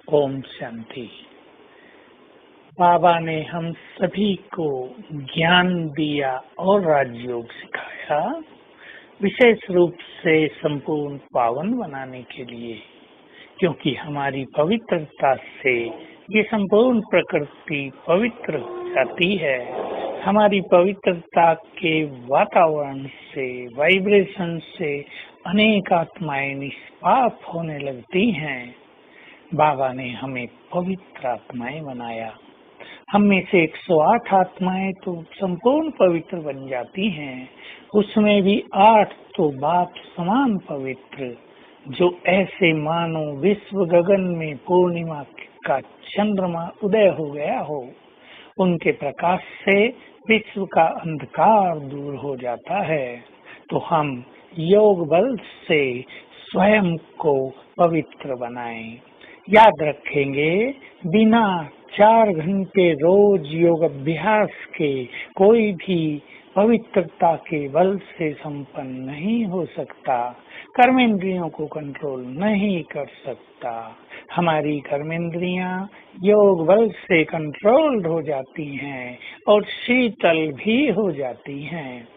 ओम शांति। बाबा ने हम सभी को ज्ञान दिया और राजयोग सिखाया, विशेष रूप से संपूर्ण पावन बनाने के लिए, क्योंकि हमारी पवित्रता से ये संपूर्ण प्रकृति पवित्र हो जाती है। हमारी पवित्रता के वातावरण से, वाइब्रेशन से अनेक आत्माएं निष्पाप होने लगती हैं। बाबा ने हमें पवित्र आत्माएं बनाया। हम में से 108 आत्माएं तो संपूर्ण पवित्र बन जाती हैं, उसमें भी 8 तो बाप समान पवित्र, जो ऐसे मानो विश्व गगन में पूर्णिमा का चंद्रमा उदय हो गया हो। उनके प्रकाश से विश्व का अंधकार दूर हो जाता है। तो हम योग बल से स्वयं को पवित्र बनाएं। याद रखेंगे, बिना 4 घंटे रोज योग अभ्यास के कोई भी पवित्रता के बल से संपन्न नहीं हो सकता, कर्मेंद्रियों को कंट्रोल नहीं कर सकता। हमारी कर्मेंद्रियां योग बल से कंट्रोल्ड हो जाती हैं और शीतल भी हो जाती हैं।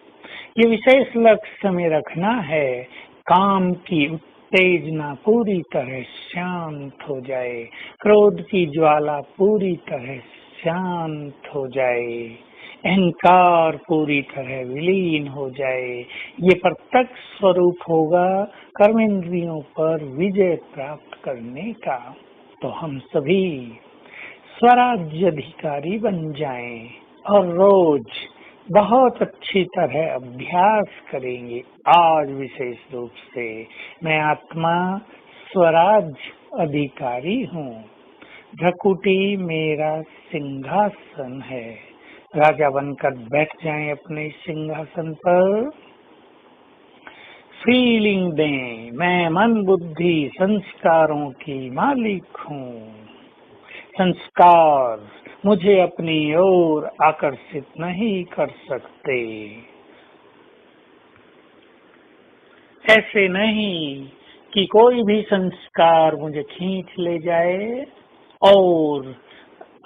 ये विशेष लक्ष्य में रखना है, काम की उत्तेजना पूरी तरह शांत हो जाए, क्रोध की ज्वाला पूरी तरह शांत हो जाए, अहंकार पूरी तरह विलीन हो जाए। ये प्रत्यक्ष स्वरूप होगा कर्मेंद्रियों पर विजय प्राप्त करने का। तो हम सभी स्वराज्य अधिकारी बन जाएं और रोज बहुत अच्छी तरह अभ्यास करेंगे। आज विशेष रूप से मैं आत्मा स्वराज अधिकारी हूँ। भ्रकुटी मेरा सिंहासन है। राजा बनकर बैठ जाएं अपने सिंहासन पर। फीलिंग दें, मैं मन बुद्धि संस्कारों की मालिक हूँ। संस्कार मुझे अपनी ओर आकर्षित नहीं कर सकते। ऐसे नहीं कि कोई भी संस्कार मुझे खींच ले जाए और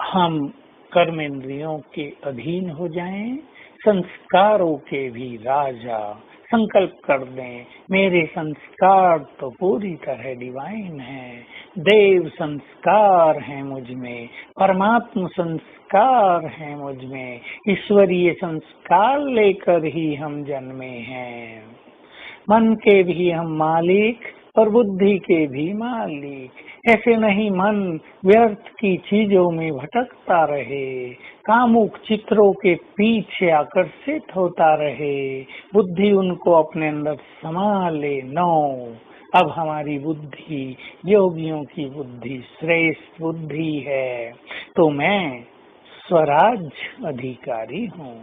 हम कर्मेंद्रियों के अधीन हो जाएं। संस्कारों के भी राजा संकल्प कर दें, मेरे संस्कार तो पूरी तरह डिवाइन हैं, देव संस्कार हैं मुझ में, परमात्मा संस्कार हैं मुझ में, ईश्वरीय संस्कार लेकर ही हम जन्मे हैं। मन के भी हम मालिक और बुद्धि के भी मालिक। ऐसे नहीं मन व्यर्थ की चीजों में भटकता रहे, कामुक चित्रों के पीछे आकर्षित होता रहे, बुद्धि उनको अपने अंदर समा ले। नो, अब हमारी बुद्धि योगियों की बुद्धि श्रेष्ठ बुद्धि है। तो मैं स्वराज अधिकारी हूँ।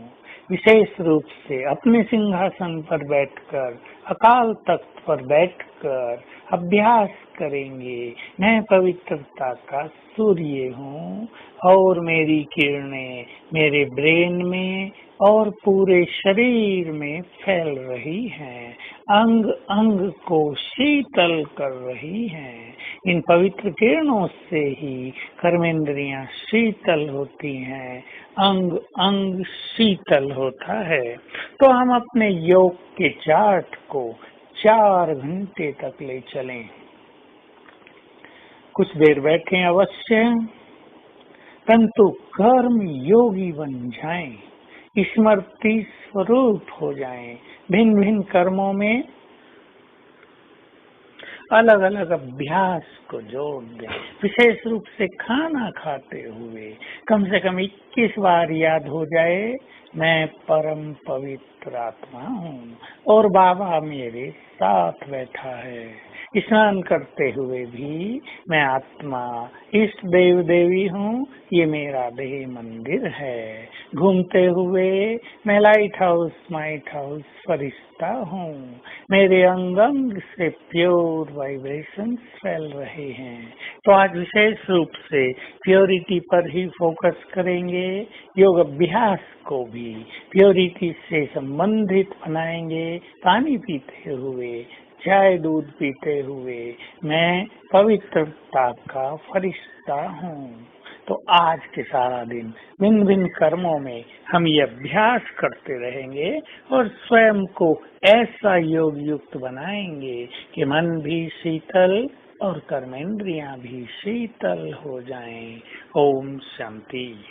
विशेष रूप से अपने सिंहासन पर बैठकर, अकाल तख्त पर बैठकर अभ्यास करेंगे। मैं पवित्रता का सूर्य हूँ और मेरी किरणें मेरे ब्रेन में और पूरे शरीर में फैल रही हैं, अंग अंग को शीतल कर रही हैं। इन पवित्र किरणों से ही कर्मेंद्रियां शीतल होती हैं, अंग अंग शीतल होता है। तो हम अपने योग के चार्ट को 4 घंटे तक ले चलें। कुछ देर बैठे अवश्य, परंतु कर्म योगी बन जाएं, स्मृति स्वरूप हो जाएं। भिन्न भिन्न कर्मों में अलग अलग अभ्यास को जोड़ दें। विशेष रूप से खाना खाते हुए कम से कम 21 बार याद हो जाए, मैं परम पवित्र आत्मा हूँ और बाबा मेरे साथ बैठा है। स्नान करते हुए भी मैं आत्मा इष्ट देव देवी हूँ, ये मेरा देह मंदिर है। घूमते हुए मैं लाइट हाउस माइट हाउस फरिश्ता हूँ, मेरे अंग अंग से प्योर वाइब्रेशन फैल रहे हैं। तो आज विशेष रूप से प्योरिटी पर ही फोकस करेंगे। योग अभ्यास को भी प्योरिटी से संबंधित बनाएंगे। पानी पीते हुए चाय दूध पीते हुए मैं पवित्रता का फरिश्ता हूँ। तो आज के सारा दिन भिन्न भिन्न कर्मों में हम ये अभ्यास करते रहेंगे और स्वयं को ऐसा योग युक्त बनाएंगे कि मन भी शीतल और कर्मेंद्रियां भी शीतल हो जाएं। ओम शांति।